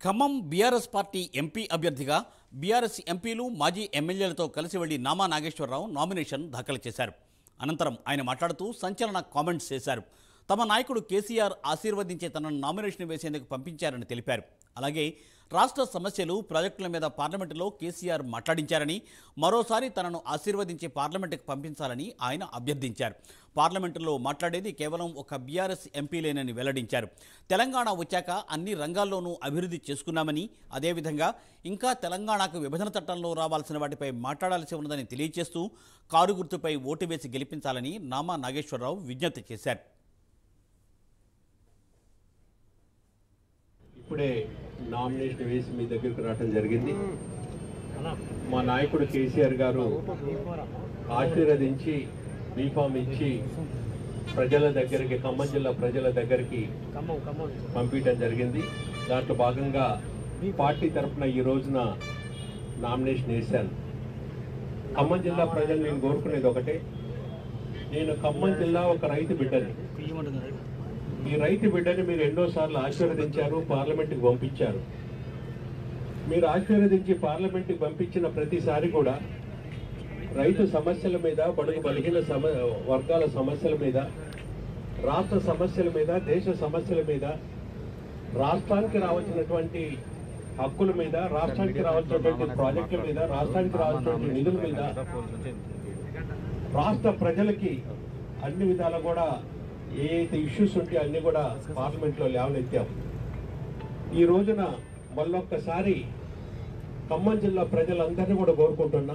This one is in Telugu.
ఖమ్మం బీఆర్ఎస్ పార్టీ ఎంపీ అభ్యర్థిగా బీఆర్ఎస్ ఎంపీలు మాజీ ఎమ్మెల్యేలతో కలిసి వెళ్లి నామా నాగేశ్వరరావు నామినేషన్ దాఖలు చేశారు. అనంతరం ఆయన మాట్లాడుతూ సంచలన కామెంట్స్ చేశారు. తమ నాయకుడు కేసీఆర్ ఆశీర్వదించే తనను నామినేషన్ వేసేందుకు పంపించారని తెలిపారు. అలాగే రాష్ట్ర సమస్యలు, ప్రాజెక్టుల మీద పార్లమెంటులో కేసీఆర్ మాట్లాడించారని, మరోసారి తనను ఆశీర్వదించి పార్లమెంటుకు పంపించాలని ఆయన అభ్యర్థించారు. పార్లమెంటులో మాట్లాడేది కేవలం ఒక బీఆర్ఎస్ ఎంపీలేనని వెల్లడించారు. తెలంగాణ వచ్చాక అన్ని రంగాల్లోనూ అభివృద్ధి చేసుకున్నామని, అదేవిధంగా ఇంకా తెలంగాణకు విభజన చట్టంలో రావాల్సిన వాటిపై మాట్లాడాల్సి ఉన్నదని తెలియజేస్తూ కారు గుర్తుపై ఓటు వేసి గెలిపించాలని నామా నాగేశ్వరరావు విజ్ఞప్తి చేశారు. ఇప్పుడే నామినేషన్ వేసి మీ దగ్గరికి రావడం జరిగింది. మా నాయకుడు కేసీఆర్ గారు ఆశీర్వదించి బీఫామ్ ఇచ్చి ప్రజల దగ్గరికి, ఖమ్మం జిల్లా ప్రజల దగ్గరికి పంపించడం జరిగింది. దాంట్లో భాగంగా పార్టీ తరఫున ఈ రోజున నామినేషన్ వేశాను. ఖమ్మం జిల్లా ప్రజలు నేను కోరుకునేది ఒకటే, నేను ఖమ్మం జిల్లా ఒక రైతు బిడ్డని. ఈ రైతు బిడ్డని మీరు ఎన్నోసార్లు ఆశీర్వదించారు, పార్లమెంటుకి పంపించారు. మీరు ఆశీర్వదించి పార్లమెంటుకి పంపించిన ప్రతిసారి కూడా రైతు సమస్యల మీద, బడుగు బలహీన వర్గాల సమస్యల మీద, రాష్ట్ర సమస్యల మీద, దేశ సమస్యల మీద, రాష్ట్రానికి రావాల్సినటువంటి హక్కుల మీద, రాష్ట్రానికి రావాల్సినటువంటి ప్రాజెక్టుల మీద, రాష్ట్రానికి రావాల్సినటువంటి నిధుల మీద, రాష్ట్ర ప్రజలకి అన్ని విధాలు కూడా ఏ అయితే ఇష్యూస్ ఉంటే అన్ని కూడా పార్లమెంట్లో లేవనెత్తాం. ఈ రోజున మళ్ళొక్కసారి ఖమ్మం జిల్లా ప్రజలందరినీ కూడా కోరుకుంటున్నా,